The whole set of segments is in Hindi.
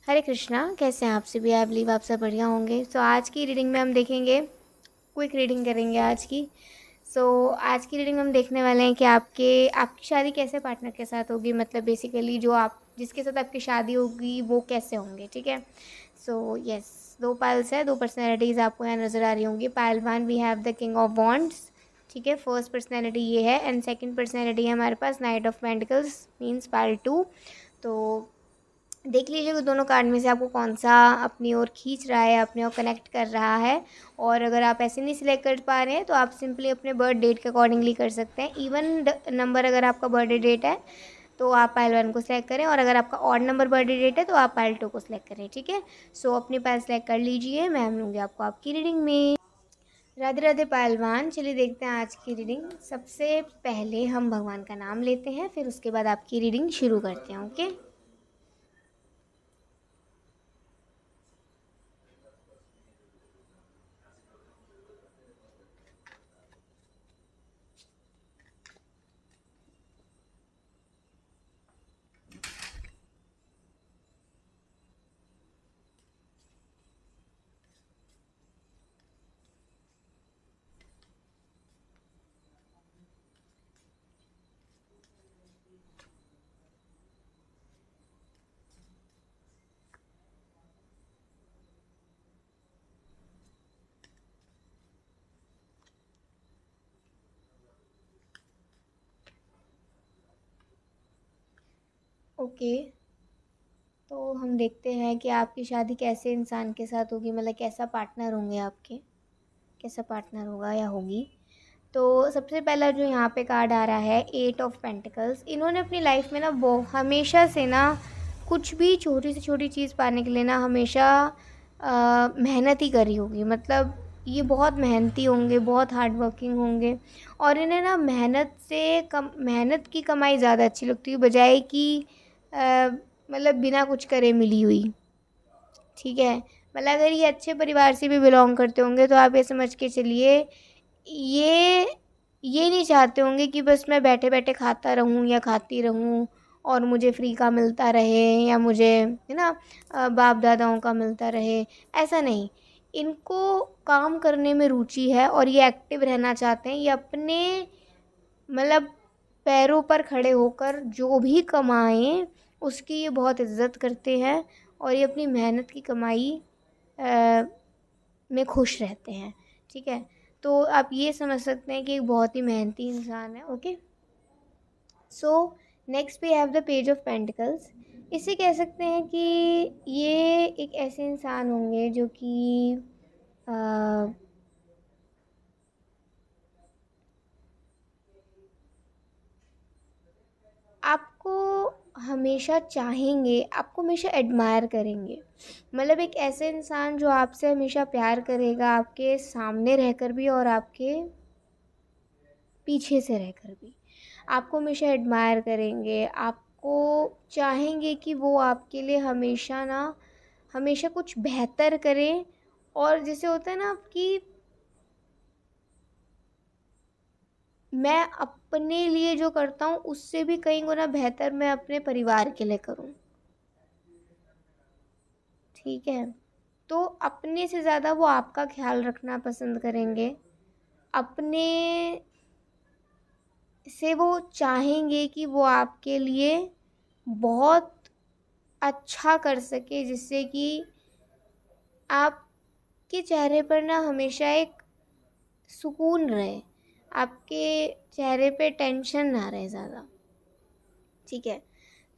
हरे कृष्णा। कैसे हैं आप सभी? आई बिलीव आप सब बढ़िया होंगे। सो आज की रीडिंग में हम देखेंगे, क्विक रीडिंग करेंगे आज की। आज की रीडिंग में हम देखने वाले हैं कि आपकी शादी कैसे पार्टनर के साथ होगी। मतलब बेसिकली जो आप जिसके साथ आपकी शादी होगी वो कैसे होंगे, ठीक है। यस, दो पाइल्स है, दो पर्सनैलिटीज़ आपको यहाँ नज़र आ रही होंगी। Pile 1 we have the king of wands, ठीक है। फर्स्ट पर्सनैलिटी ये है एंड सेकंड पर्सनैलिटी है हमारे पास knight of pentacles means pile 2। तो देख लीजिए कि दोनों कार्ड में से आपको कौन सा अपनी ओर खींच रहा है, अपने ओर कनेक्ट कर रहा है। और अगर आप ऐसे नहीं सिलेक्ट कर पा रहे हैं तो आप सिंपली अपने बर्थ डेट के अकॉर्डिंगली कर सकते हैं। इवन नंबर अगर आपका बर्थडे डेट है तो आप पाइल 1 को सिलेक्ट करें, और अगर आपका ऑड नंबर बर्थडे डेट है तो आप पाइल 2 को सिलेक्ट करें, ठीक है। अपनी पाइल सेलेक्ट कर लीजिए, मैं मिलूँगी आपको आपकी रीडिंग में। राधे राधे पहलवान। चलिए देखते हैं आज की रीडिंग। सबसे पहले हम भगवान का नाम लेते हैं, फिर उसके बाद आपकी रीडिंग शुरू करते हैं, ओके। ओके, तो हम देखते हैं कि आपकी शादी कैसे इंसान के साथ होगी, मतलब कैसा पार्टनर होंगे आपके, कैसा पार्टनर होगा या होगी। तो सबसे पहला जो यहाँ पे कार्ड आ रहा है 8 ऑफ पेंटिकल्स। इन्होंने अपनी लाइफ में ना हमेशा से ना कुछ भी छोटी से छोटी चीज़ पाने के लिए ना हमेशा मेहनत ही करी होगी। मतलब ये बहुत मेहनती होंगे, बहुत हार्ड वर्किंग होंगे, और इन्हें ना मेहनत की कमाई ज़्यादा अच्छी लगती है बजाय कि मतलब बिना कुछ करे मिली हुई, ठीक है। मतलब अगर ये अच्छे परिवार से भी बिलोंग करते होंगे तो आप ये समझ के चलिए, ये ये नहीं चाहते होंगे कि बस मैं बैठे बैठे खाता रहूं या खाती रहूं और मुझे फ्री का मिलता रहे, या मुझे है ना बाप दादाओं का मिलता रहे। ऐसा नहीं, इनको काम करने में रुचि है और ये एक्टिव रहना चाहते हैं। ये अपने मतलब पैरों पर खड़े होकर जो भी कमाएं उसकी ये बहुत इज्जत करते हैं, और ये अपनी मेहनत की कमाई अ, में खुश रहते हैं, ठीक है। तो आप ये समझ सकते हैं कि एक बहुत ही मेहनती इंसान है, okay. So next we have the page of pentacles. इसे कह सकते हैं कि ये एक ऐसे इंसान होंगे जो कि अ, आपको हमेशा चाहेंगे, आपको हमेशा एडमायर करेंगे। मतलब एक ऐसे इंसान जो आपसे हमेशा प्यार करेगा, आपके सामने रहकर भी और आपके पीछे से रहकर भी। आपको हमेशा एडमायर करेंगे, आपको चाहेंगे कि वो आपके लिए हमेशा ना हमेशा कुछ बेहतर करें। और जैसे होता है ना कि मैं अपने लिए जो करता हूँ उससे भी कई गुना बेहतर मैं अपने परिवार के लिए करूँ, ठीक है। तो अपने से ज़्यादा वो आपका ख्याल रखना पसंद करेंगे। अपने से वो चाहेंगे कि वो आपके लिए बहुत अच्छा कर सके, जिससे कि आपके चेहरे पर ना हमेशा एक सुकून रहे, आपके चेहरे पे टेंशन ना रहे ज़्यादा, ठीक है।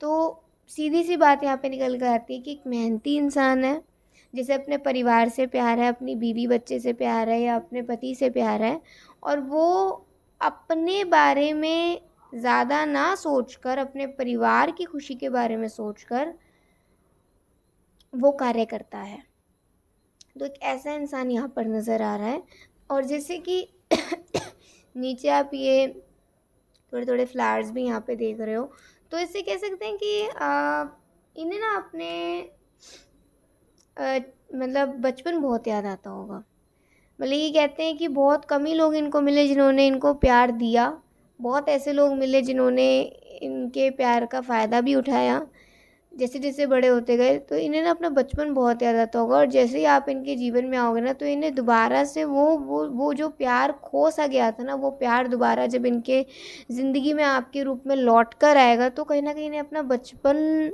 तो सीधी सी बात यहाँ पे निकल कर आती है कि एक मेहनती इंसान है, जिसे अपने परिवार से प्यार है, अपनी बीवी बच्चे से प्यार है या अपने पति से प्यार है, और वो अपने बारे में ज़्यादा ना सोचकर अपने परिवार की खुशी के बारे में सोचकर वो कार्य करता है। तो एक ऐसा इंसान यहाँ पर नज़र आ रहा है। और जैसे कि नीचे आप ये थोड़े थोड़े फ्लावर्स भी यहाँ पे देख रहे हो, तो इससे कह सकते हैं कि इन्हें ना अपने मतलब बचपन बहुत याद आता होगा। मतलब ये कहते हैं कि बहुत कम ही लोग इनको मिले जिन्होंने इनको प्यार दिया, बहुत ऐसे लोग मिले जिन्होंने इनके प्यार का फ़ायदा भी उठाया। जैसे जैसे बड़े होते गए तो इन्हें ना अपना बचपन बहुत याद आता होगा, और जैसे ही आप इनके जीवन में आओगे ना तो इन्हें दोबारा से वो जो प्यार खो सा गया था ना, वो प्यार दोबारा जब इनके ज़िंदगी में आपके रूप में लौट कर आएगा तो कहीं ना कहीं इन्हें अपना बचपन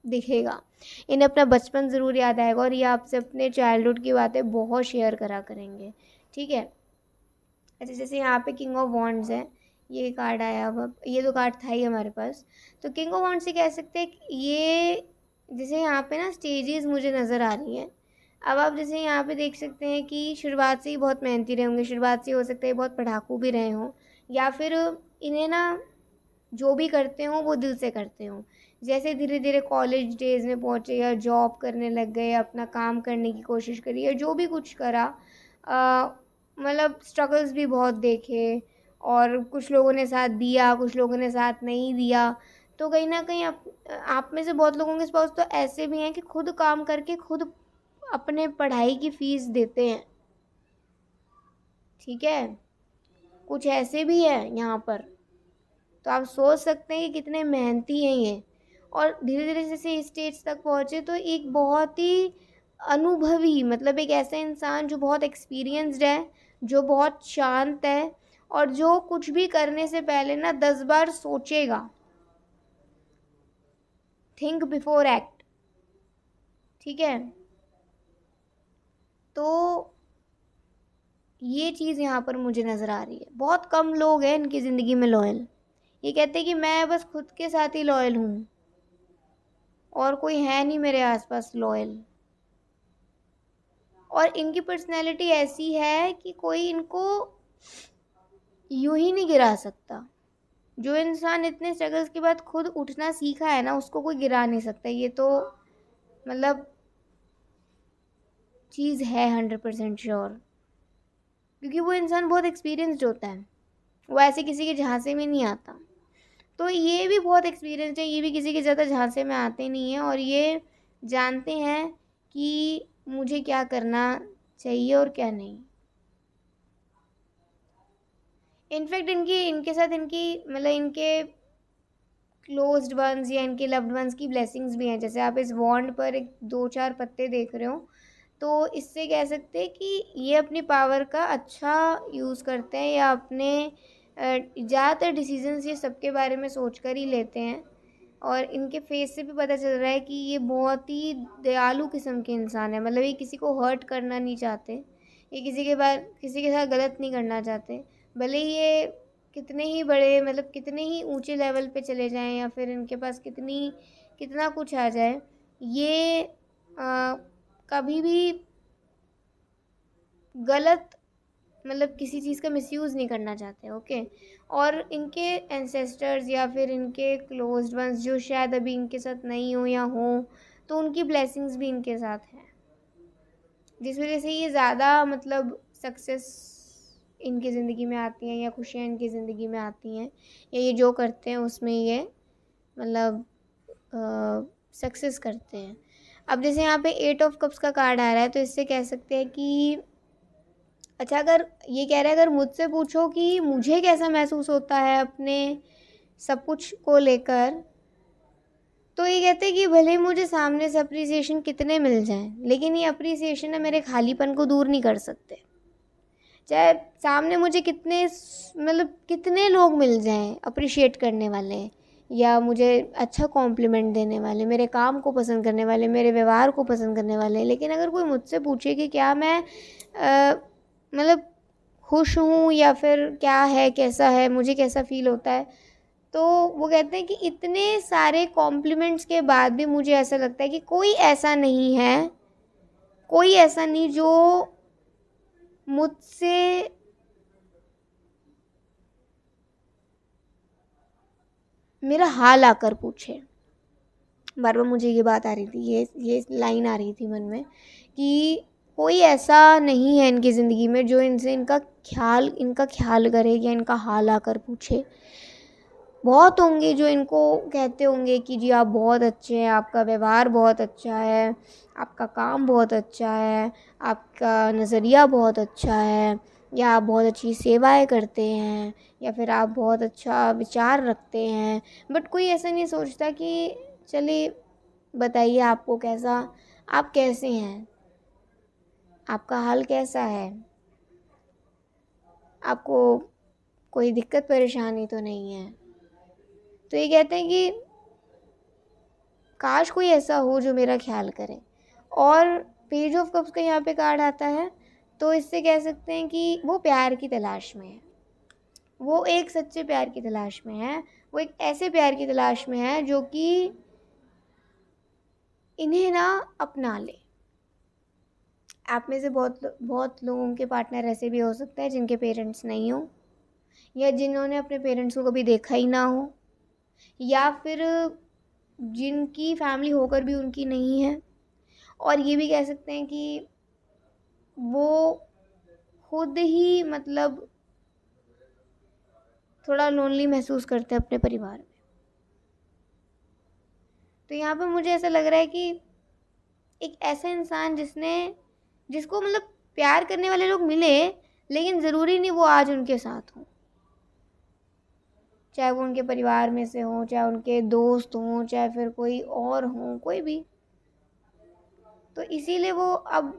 दिखेगा, इन्हें अपना बचपन ज़रूर याद आएगा, और ये आपसे अपने चाइल्डहुड की बातें बहुत शेयर करा करेंगे। ठीक है। अच्छा, जैसे यहाँ पे किंग ऑफ वॉन्ड्स है, ये कार्ड आया, अब ये तो कार्ड था ही हमारे पास। तो किंग ऑफ वॉन्ड्स से कह सकते हैं कि ये, जैसे यहाँ पे ना स्टेजेस मुझे नज़र आ रही हैं। अब आप जैसे यहाँ पे देख सकते हैं कि शुरुआत से ही बहुत मेहनती रहे होंगे, शुरुआत से हो सकता है बहुत पढ़ाकू भी रहे हों, या फिर इन्हें ना जो भी करते हों वो दिल से करते हों। जैसे धीरे धीरे कॉलेज डेज़ में पहुँचे या जॉब करने लग गए, अपना काम करने की कोशिश करी या जो भी कुछ करा, मतलब स्ट्रगल्स भी बहुत देखे, और कुछ लोगों ने साथ दिया, कुछ लोगों ने साथ नहीं दिया। तो कहीं न कहीं आप में से बहुत लोगों के स्पाउस तो ऐसे भी हैं कि खुद काम करके खुद अपने पढ़ाई की फ़ीस देते हैं। ठीक है? कुछ ऐसे भी हैं यहाँ पर। तो आप सोच सकते हैं कि कितने मेहनती हैं ये, और धीरे धीरे जैसे इस स्टेज तक पहुँचे तो एक बहुत ही अनुभवी, मतलब एक ऐसा इंसान जो बहुत एक्सपीरियंस्ड है, जो बहुत शांत है, और जो कुछ भी करने से पहले ना 10 बार सोचेगा। Think before act. ठीक है। तो ये चीज़ यहाँ पर मुझे नज़र आ रही है। बहुत कम लोग हैं इनकी ज़िंदगी में लॉयल। ये कहते हैं कि मैं बस खुद के साथ ही लॉयल हूँ, और कोई है नहीं मेरे आसपास लॉयल। और इनकी पर्सनैलिटी ऐसी है कि कोई इनको यूं ही नहीं गिरा सकता। जो इंसान इतने स्ट्रगल्स के बाद खुद उठना सीखा है ना, उसको कोई गिरा नहीं सकता। ये तो मतलब चीज़ है 100% श्योर, क्योंकि वो इंसान बहुत एक्सपीरियंस्ड होता है, वो ऐसे किसी के झांसे में नहीं आता। तो ये भी बहुत एक्सपीरियंस्ड है, ये भी किसी के ज़्यादा झांसे में आते नहीं हैं, और ये जानते हैं कि मुझे क्या करना चाहिए और क्या नहीं। इनफैक्ट इनके साथ इनकी मतलब इनके क्लोज्ड वंस या इनके लव्ड वंस की ब्लेसिंग्स भी हैं। जैसे आप इस वॉन्ड पर एक 2-4 पत्ते देख रहे हो, तो इससे कह सकते हैं कि ये अपनी पावर का अच्छा यूज़ करते हैं, या अपने ज़्यादातर डिसीजंस ये सबके बारे में सोच कर ही लेते हैं। और इनके फेस से भी पता चल रहा है कि ये बहुत ही दयालु किस्म के इंसान है, मतलब ये किसी को हर्ट करना नहीं चाहते, ये किसी के साथ गलत नहीं करना चाहते। भले ही ये कितने ही बड़े, मतलब कितने ही ऊंचे लेवल पे चले जाएं, या फिर इनके पास कितना कुछ आ जाए, ये कभी भी गलत, मतलब किसी चीज़ का मिसयूज़ नहीं करना चाहते। ओके। और इनके एंसेस्टर्स या फिर इनके क्लोज्ड वंस जो शायद अभी इनके साथ नहीं हो या हो, तो उनकी ब्लेसिंग्स भी इनके साथ हैं, जिस वजह से ये ज़्यादा मतलब सक्सेस इनकी ज़िंदगी में आती हैं, या खुशियाँ इनकी ज़िंदगी में आती हैं, या ये जो करते हैं उसमें ये मतलब सक्सेस करते हैं। अब जैसे यहाँ पे 8 ऑफ कप्स का कार्ड आ रहा है, तो इससे कह सकते हैं कि अच्छा, अगर ये कह रहा है, अगर मुझसे पूछो कि मुझे कैसा महसूस होता है अपने सब कुछ को लेकर, तो ये कहते हैं कि भले ही मुझे सामने से अप्रिसिएशन कितने मिल जाएं, लेकिन ये अप्रिसिएशन ना मेरे खालीपन को दूर नहीं कर सकते। चाहे सामने मुझे कितने लोग मिल जाएं अप्रिशिएट करने वाले, या मुझे अच्छा कॉम्प्लीमेंट देने वाले, मेरे काम को पसंद करने वाले, मेरे व्यवहार को पसंद करने वाले, लेकिन अगर कोई मुझसे पूछे कि क्या मैं मतलब खुश हूँ, या फिर क्या है, कैसा है, मुझे कैसा फील होता है, तो वो कहते हैं कि इतने सारे कॉम्प्लीमेंट्स के बाद भी मुझे ऐसा लगता है कि कोई ऐसा नहीं है, कोई ऐसा नहीं जो मुझसे मेरा हाल आकर पूछे। बार बार मुझे ये बात आ रही थी, ये लाइन आ रही थी मन में कि कोई ऐसा नहीं है इनकी ज़िंदगी में जो इनका ख्याल करे, या इनका हाल आकर पूछे। बहुत होंगे जो इनको कहते होंगे कि जी आप बहुत अच्छे हैं, आपका व्यवहार बहुत अच्छा है, आपका काम बहुत अच्छा है, आपका नज़रिया बहुत अच्छा है, या आप बहुत अच्छी सेवाएं करते हैं, या फिर आप बहुत अच्छा विचार रखते हैं, बट कोई ऐसा नहीं सोचता कि चलिए बताइए आपको कैसा, आप कैसे हैं, आपका हाल कैसा है, आपको कोई दिक्कत परेशानी तो नहीं है। तो ये कहते हैं कि काश कोई ऐसा हो जो मेरा ख्याल करे। और पेज ऑफ कप्स का यहाँ पे कार्ड आता है, तो इससे कह सकते हैं कि वो प्यार की तलाश में है, वो एक सच्चे प्यार की तलाश में है, वो एक ऐसे प्यार की तलाश में है जो कि इन्हें ना अपना ले। आप में से बहुत बहुत लोगों के पार्टनर ऐसे भी हो सकते हैं जिनके पेरेंट्स नहीं हो, या जिन्होंने अपने पेरेंट्स को कभी देखा ही ना हो, या फिर जिनकी फैमिली होकर भी उनकी नहीं है। और ये भी कह सकते हैं कि वो खुद ही मतलब थोड़ा लोनली महसूस करते हैं अपने परिवार में। तो यहाँ पे मुझे ऐसा लग रहा है कि एक ऐसा इंसान जिसको मतलब प्यार करने वाले लोग मिले, लेकिन ज़रूरी नहीं वो आज उनके साथ हो, चाहे वो उनके परिवार में से हो, चाहे उनके दोस्त हों, चाहे फिर कोई और हो, कोई भी। तो इसीलिए वो अब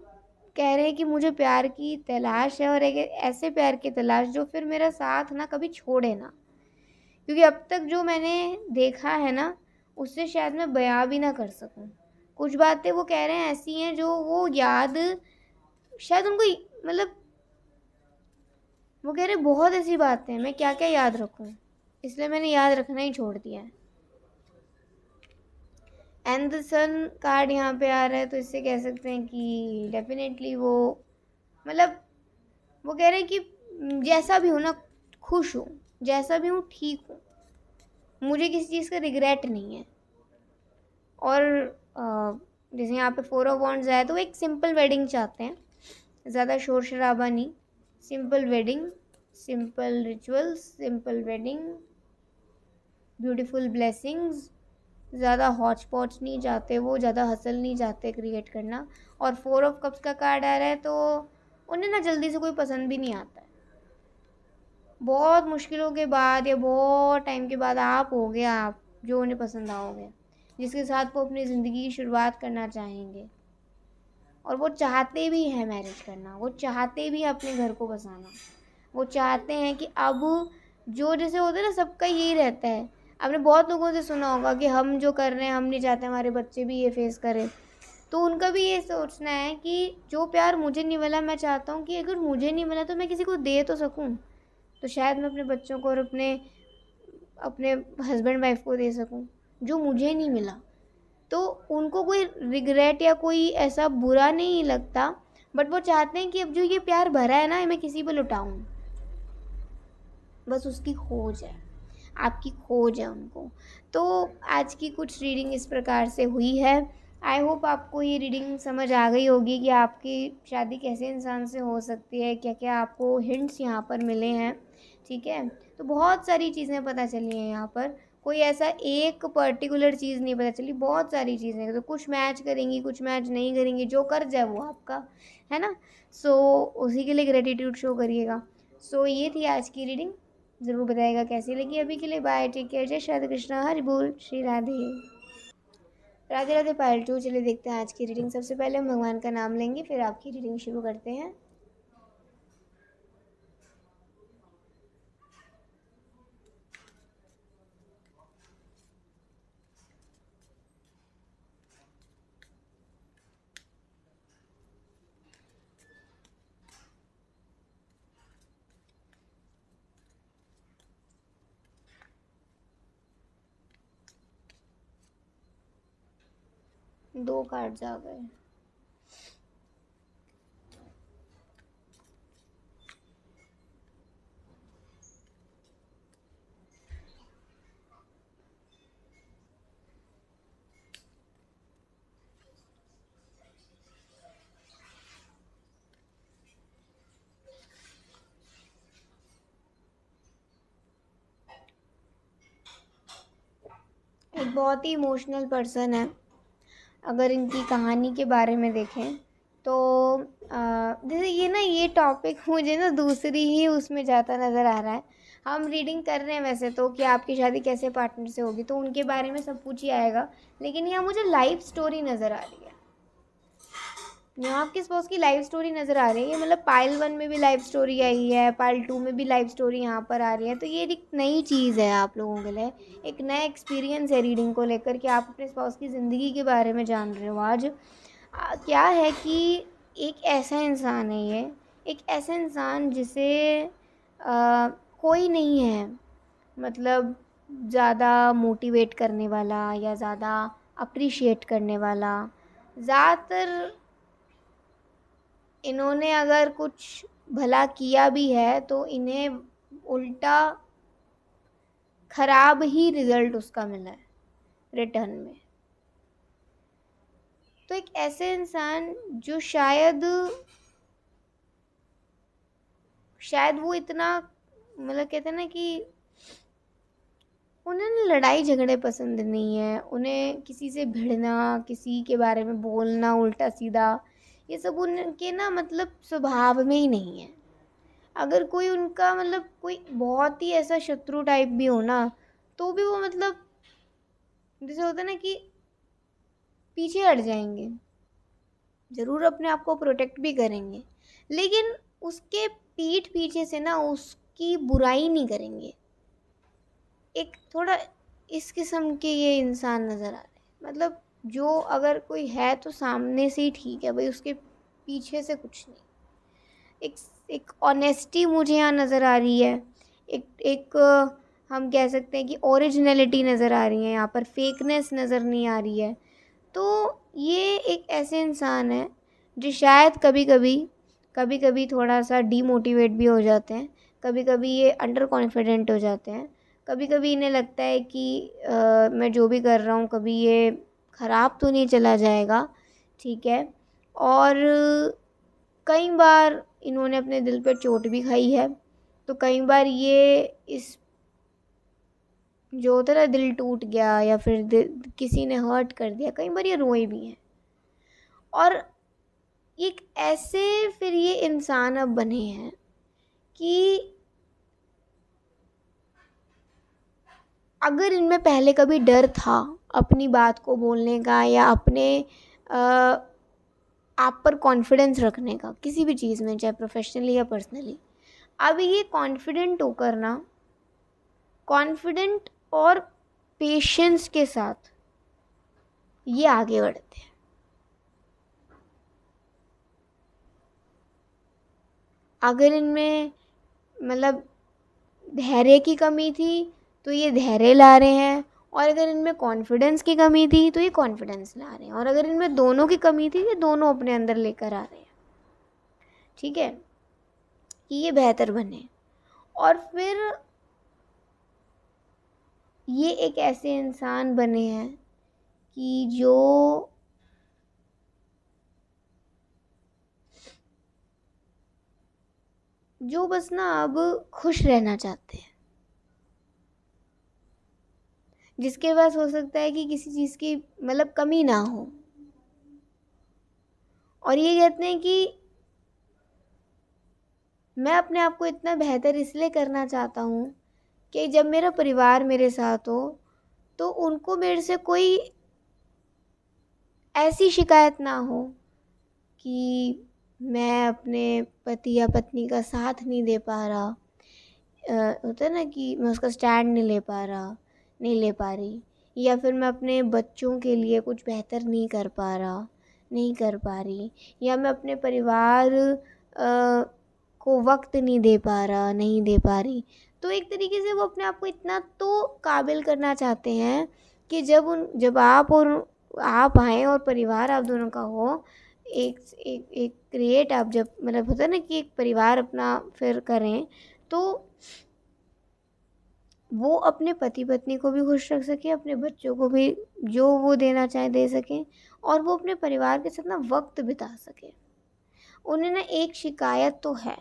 कह रहे हैं कि मुझे प्यार की तलाश है, और एक ऐसे प्यार की तलाश जो फिर मेरा साथ ना कभी छोड़े ना। क्योंकि अब तक जो मैंने देखा है ना, उससे शायद मैं बयां भी ना कर सकूं। कुछ बातें वो कह रहे हैं ऐसी हैं जो वो याद, शायद उनको मतलब वो कह रहे बहुत ऐसी बातें हैं, मैं क्या क्या याद रखूं, इसलिए मैंने याद रखना ही छोड़ दिया है। एंड द सन कार्ड यहाँ पे आ रहा है, तो इससे कह सकते हैं कि डेफिनेटली वो मतलब वो कह रहे हैं कि जैसा भी हो ना, खुश हो, जैसा भी हूँ ठीक हूँ, मुझे किसी चीज़ का रिग्रेट नहीं है। और जैसे यहाँ पे 4 ऑफ वॉन्ड्स आया, तो वो एक सिंपल वेडिंग चाहते हैं, ज़्यादा शोर शराबा नहीं, simple wedding, simple rituals, simple wedding, beautiful blessings, ज़्यादा हॉच पॉच नहीं चाहते, वो ज़्यादा हसल नहीं चाहते क्रिएट करना। और 4 ऑफ कप्स का कार्ड आ रहा है, तो उन्हें ना जल्दी से कोई पसंद भी नहीं आता है। बहुत मुश्किलों के बाद या बहुत टाइम के बाद आप हो गए, आप जो उन्हें पसंद आओगे, जिसके साथ वो अपनी ज़िंदगी की शुरुआत करना चाहेंगे। और वो चाहते भी हैं मैरिज करना, वो चाहते भी हैं अपने घर को बसाना, वो चाहते हैं कि अब जो जैसे होता है ना, सबका यही रहता है। आपने बहुत लोगों से सुना होगा कि हम जो कर रहे हैं हम नहीं चाहते हमारे बच्चे भी ये फेस करें। तो उनका भी ये सोचना है कि जो प्यार मुझे नहीं मिला, मैं चाहता हूँ कि अगर मुझे नहीं मिला तो मैं किसी को दे तो सकूँ, तो शायद मैं अपने बच्चों को और अपने अपने हस्बैंड वाइफ को दे सकूँ जो मुझे नहीं मिला। तो उनको कोई रिग्रेट या कोई ऐसा बुरा नहीं लगता, बट वो चाहते हैं कि अब जो ये प्यार भरा है ना, मैं किसी पे लुटाऊं, बस उसकी खोज है, आपकी खोज है उनको। तो आज की कुछ रीडिंग इस प्रकार से हुई है। आई होप आपको ये रीडिंग समझ आ गई होगी कि आपकी शादी कैसे इंसान से हो सकती है, क्या क्या आपको हिंट्स यहाँ पर मिले हैं। ठीक है, तो बहुत सारी चीज़ें पता चली हैं यहाँ पर, कोई ऐसा एक पर्टिकुलर चीज़ नहीं पता चली, बहुत सारी चीज़ें, तो कुछ मैच करेंगी कुछ मैच नहीं करेंगी, जो कर जाए वो आपका है ना। सो उसी के लिए ग्रेटिट्यूड शो करिएगा। सो ये थी आज की रीडिंग, ज़रूर बताइएगा कैसी लगी। अभी के लिए बाय, टेक केयर, जय श्री कृष्णा, हरि बोल, श्री राधे राधे राधे। पार्ट 2 चलिए देखते हैं आज की रीडिंग। सबसे पहले हम भगवान का नाम लेंगे, फिर आपकी रीडिंग शुरू करते हैं। दो कार्ड्स आ गए। एक बहुत ही इमोशनल पर्सन है। अगर इनकी कहानी के बारे में देखें तो जैसे ये ना, ये टॉपिक मुझे ना दूसरी ही उसमें जाता नज़र आ रहा है। हम रीडिंग कर रहे हैं वैसे तो कि आपकी शादी कैसे पार्टनर से होगी, तो उनके बारे में सब कुछ ही आएगा, लेकिन यहाँ मुझे लाइफ स्टोरी नज़र आ रही है। यहाँ आपके स्पोज की लाइफ स्टोरी नज़र आ रही है, मतलब पाइल 1 में भी लाइफ स्टोरी आई है, पाइल 2 में भी लाइफ स्टोरी यहाँ पर आ रही है। तो ये एक नई चीज़ है आप लोगों के लिए, एक नया एक्सपीरियंस है रीडिंग को लेकर कि आप अपने स्पाउस की ज़िंदगी के बारे में जान रहे हो आज। क्या है कि एक ऐसा इंसान है ये, एक ऐसा इंसान जिसे कोई नहीं है, मतलब ज़्यादा मोटिवेट करने वाला या ज़्यादा अप्रिशिएट करने वाला। ज़्यादातर इन्होंने अगर कुछ भला किया भी है तो इन्हें उल्टा खराब ही रिजल्ट उसका मिला है रिटर्न में। तो एक ऐसे इंसान जो शायद वो इतना, मतलब कहते हैं ना कि उन्हें लड़ाई झगड़े पसंद नहीं है, उन्हें किसी से भिड़ना, किसी के बारे में बोलना उल्टा सीधा, ये सब उनके ना मतलब स्वभाव में ही नहीं है। अगर कोई उनका मतलब कोई बहुत ही ऐसा शत्रु टाइप भी हो ना, तो भी वो मतलब जैसे होता है ना कि पीछे हट जाएंगे, ज़रूर अपने आप को प्रोटेक्ट भी करेंगे, लेकिन उसके पीठ पीछे से ना उसकी बुराई नहीं करेंगे। एक थोड़ा इस किस्म के ये इंसान नज़र आ रहे हैं, मतलब जो अगर कोई है तो सामने से ही ठीक है भाई, उसके पीछे से कुछ नहीं। एक एक ऑनेस्टी मुझे यहाँ नज़र आ रही है, एक हम कह सकते हैं कि ओरिजिनलिटी नज़र आ रही है यहाँ पर, फेकनेस नज़र नहीं आ रही है। तो ये एक ऐसे इंसान है जो शायद कभी कभी थोड़ा सा डीमोटिवेट भी हो जाते हैं, कभी कभी ये अंडर कॉन्फिडेंट हो जाते हैं, कभी कभी इन्हें लगता है कि मैं जो भी कर रहा हूँ कभी ये ख़राब तो नहीं चला जाएगा, ठीक है। और कई बार इन्होंने अपने दिल पर चोट भी खाई है, तो कई बार ये इस जो होता है ना दिल टूट गया या फिर किसी ने हर्ट कर दिया, कई बार ये रोए भी हैं। और एक ऐसे फिर ये इंसान अब बने हैं कि अगर इनमें पहले कभी डर था अपनी बात को बोलने का या अपने आप पर कॉन्फिडेंस रखने का किसी भी चीज़ में, चाहे प्रोफेशनली या पर्सनली, अब ये कॉन्फिडेंट होकर ना, कॉन्फिडेंट और पेशेंस के साथ ये आगे बढ़ते हैं। अगर इनमें मतलब धैर्य की कमी थी तो ये धैर्य ला रहे हैं, और अगर इनमें कॉन्फिडेंस की कमी थी तो ये कॉन्फिडेंस ला रहे हैं, और अगर इनमें दोनों की कमी थी ये दोनों अपने अंदर लेकर आ रहे हैं, ठीक है, कि ये बेहतर बने। और फिर ये एक ऐसे इंसान बने हैं कि जो बस ना अब खुश रहना चाहते हैं, जिसके पास हो सकता है कि किसी चीज़ की मतलब कमी ना हो, और ये कहते हैं कि मैं अपने आप को इतना बेहतर इसलिए करना चाहता हूँ कि जब मेरा परिवार मेरे साथ हो तो उनको मेरे से कोई ऐसी शिकायत ना हो कि मैं अपने पति या पत्नी का साथ नहीं दे पा रहा, होता है ना कि मैं उसका स्टैंड नहीं ले पा रहा, नहीं ले पा रही, या फिर मैं अपने बच्चों के लिए कुछ बेहतर नहीं कर पा रहा, नहीं कर पा रही, या मैं अपने परिवार को वक्त नहीं दे पा रहा, नहीं दे पा रही। तो एक तरीके से वो अपने आप को इतना तो काबिल करना चाहते हैं कि जब आप आएँ और परिवार आप दोनों का हो, एक एक एक क्रिएट आप जब मतलब होता है ना कि एक परिवार अपना फिर करें, तो वो अपने पति पत्नी को भी खुश रख सकें, अपने बच्चों को भी जो वो देना चाहे दे सकें, और वो अपने परिवार के साथ ना वक्त बिता सकें। उन्हें ना एक शिकायत तो है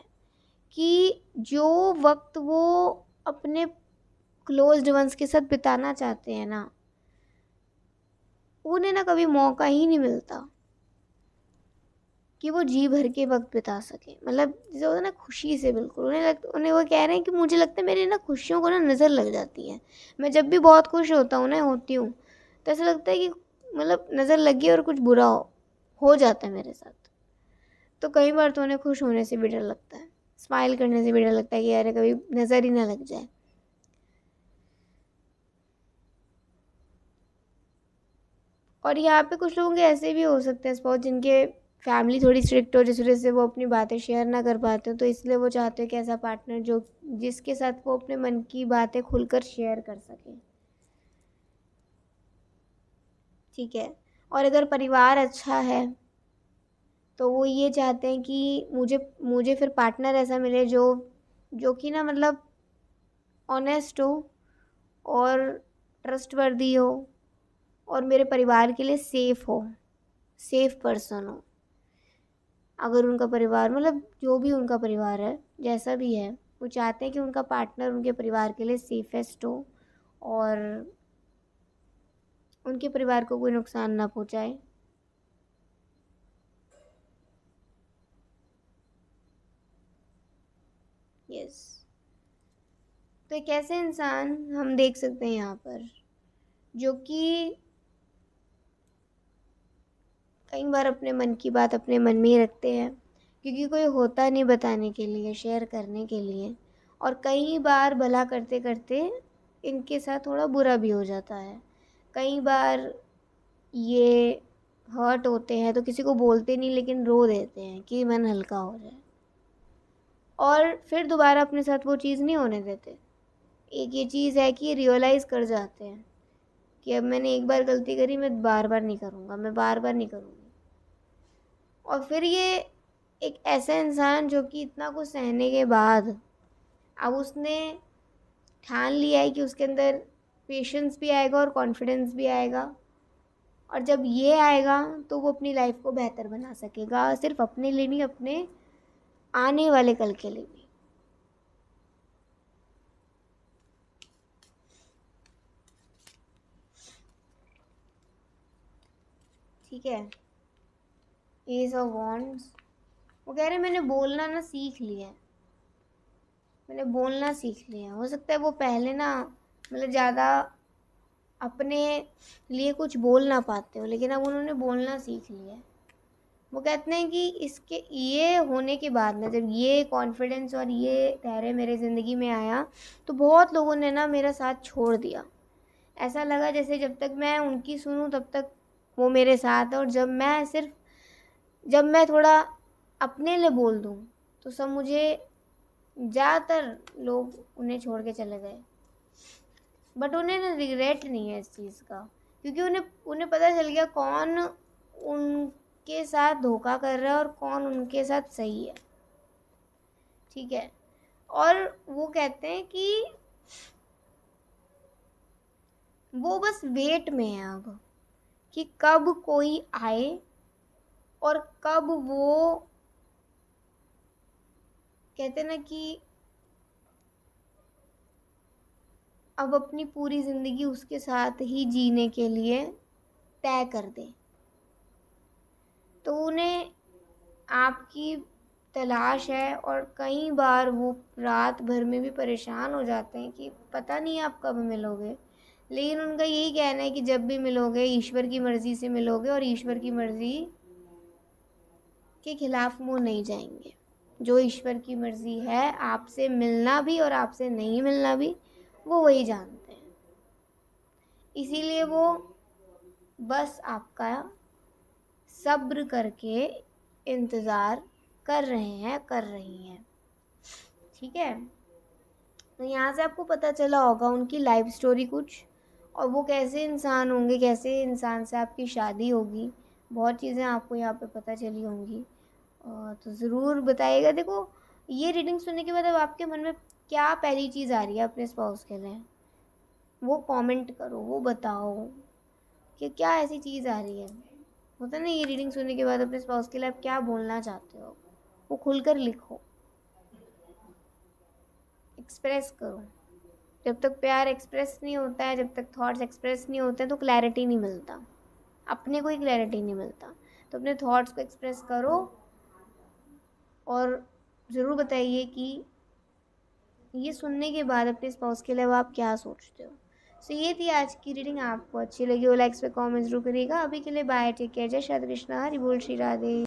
कि जो वक्त वो अपने क्लोज्ड वंस के साथ बिताना चाहते हैं ना, उन्हें ना कभी मौका ही नहीं मिलता कि वो जी भर के वक्त बिता सकें। मतलब जैसे होता है ना, खुशी से, बिल्कुल उन्हें वो कह रहे हैं कि मुझे लगता है मेरी ना खुशियों को ना नज़र लग जाती है। मैं जब भी बहुत खुश होता हूँ ना, होती हूँ, तो ऐसा लगता है कि मतलब नज़र लगी और कुछ बुरा हो जाता है मेरे साथ। तो कई बार तो उन्हें खुश होने से भी डर लगता है, स्माइल करने से भी डर लगता है कि यार कभी नज़र ही ना लग जाए। और यहाँ पे कुछ लोगों के ऐसे भी हो सकते हैं स्पॉट जिनके फैमिली थोड़ी स्ट्रिक्ट हो, जिस वजह से वो अपनी बातें शेयर ना कर पाते हो, तो इसलिए वो चाहते हैं कि ऐसा पार्टनर जो जिसके साथ वो अपने मन की बातें खुलकर शेयर कर सके। ठीक है। और अगर परिवार अच्छा है तो वो ये चाहते हैं कि मुझे मुझे फिर पार्टनर ऐसा मिले जो जो कि ना मतलब ऑनेस्ट हो और ट्रस्टवर्दी हो और मेरे परिवार के लिए सेफ हो, सेफ पर्सन हो। अगर उनका परिवार मतलब जो भी उनका परिवार है, जैसा भी है, वो चाहते हैं कि उनका पार्टनर उनके परिवार के लिए सेफेस्ट हो और उनके परिवार को कोई नुकसान ना पहुंचाए। यस। तो एक ऐसे इंसान हम देख सकते हैं यहाँ पर जो कि कई बार अपने मन की बात अपने मन में ही रखते हैं, क्योंकि कोई होता नहीं बताने के लिए, शेयर करने के लिए। और कई बार भला करते करते इनके साथ थोड़ा बुरा भी हो जाता है। कई बार ये हर्ट होते हैं तो किसी को बोलते नहीं, लेकिन रो देते हैं कि मन हल्का हो जाए, और फिर दोबारा अपने साथ वो चीज़ नहीं होने देते। एक ये चीज़ है कि रियलाइज़ कर जाते हैं कि अब मैंने एक बार गलती करी, मैं बार बार नहीं करूँगा, मैं बार बार नहीं करूँगी। और फिर ये एक ऐसा इंसान जो कि इतना कुछ सहने के बाद अब उसने ठान लिया है कि उसके अंदर पेशेंस भी आएगा और कॉन्फिडेंस भी आएगा, और जब ये आएगा तो वो अपनी लाइफ को बेहतर बना सकेगा, सिर्फ अपने लिए नहीं, अपने आने वाले कल के लिए भी। ठीक है। एज ऑफ वॉन्ड्स, वो कह रहे हैं मैंने बोलना ना सीख लिया है, मैंने बोलना सीख लिया है। हो सकता है वो पहले ना मतलब ज़्यादा अपने लिए कुछ बोल ना पाते हो, लेकिन अब उन्होंने बोलना सीख लिया है। वो कहते हैं कि इसके ये होने के बाद में, जब ये कॉन्फिडेंस और ये धैर्य मेरे ज़िंदगी में आया, तो बहुत लोगों ने ना मेरा साथ छोड़ दिया। ऐसा लगा जैसे जब तक मैं उनकी सुनूं तब तक वो मेरे साथ है, और जब मैं थोड़ा अपने लिए बोल दूं तो सब मुझे, ज़्यादातर लोग उन्हें छोड़ के चले गए। बट उन्हें ना रिग्रेट नहीं है इस चीज़ का, क्योंकि उन्हें उन्हें पता चल गया कौन उनके साथ धोखा कर रहा है और कौन उनके साथ सही है। ठीक है। और वो कहते हैं कि वो बस वेट में है अब, कि कब कोई आए और कब वो, कहते ना कि अब अपनी पूरी ज़िंदगी उसके साथ ही जीने के लिए तय कर दे। तो उन्हें आपकी तलाश है, और कई बार वो रात भर में भी परेशान हो जाते हैं कि पता नहीं आप कब मिलोगे, लेकिन उनका यही कहना है कि जब भी मिलोगे ईश्वर की मर्ज़ी से मिलोगे, और ईश्वर की मर्ज़ी के खिलाफ मुँह नहीं जाएंगे। जो ईश्वर की मर्ज़ी है, आपसे मिलना भी और आपसे नहीं मिलना भी, वो वही जानते हैं। इसीलिए वो बस आपका सब्र करके इंतज़ार कर रहे हैं, कर रही हैं। ठीक है। तो यहाँ से आपको पता चला होगा उनकी लाइफ स्टोरी कुछ, और वो कैसे इंसान होंगे, कैसे इंसान से आपकी शादी होगी। बहुत चीज़ें आपको यहाँ पे पता चली होंगी। तो ज़रूर बताइएगा। देखो, ये रीडिंग सुनने के बाद अब आपके मन में क्या पहली चीज़ आ रही है अपने स्पाउस के लिए, वो कमेंट करो, वो बताओ कि क्या ऐसी चीज़ आ रही है। होता है ना, ये रीडिंग सुनने के बाद अपने स्पाउस के लिए आप क्या बोलना चाहते हो, वो खुलकर लिखो, एक्सप्रेस करो। जब तक प्यार एक्सप्रेस नहीं होता है, जब तक थॉट्स एक्सप्रेस नहीं होते हैं, तो क्लैरिटी नहीं मिलता, अपने को ही क्लैरिटी नहीं मिलता। तो अपने थॉट्स को एक्सप्रेस करो, और ज़रूर बताइए कि ये सुनने के बाद अपने स्पाउस के अलावा आप क्या सोचते हो। सो ये थी आज की रीडिंग। आपको अच्छी लगी हो लाइक्स पे कमेंट ज़रूर करिएगा। अभी के लिए बाय, टेक केयर, जय श्री कृष्णा, हरि बोल, श्री राधे।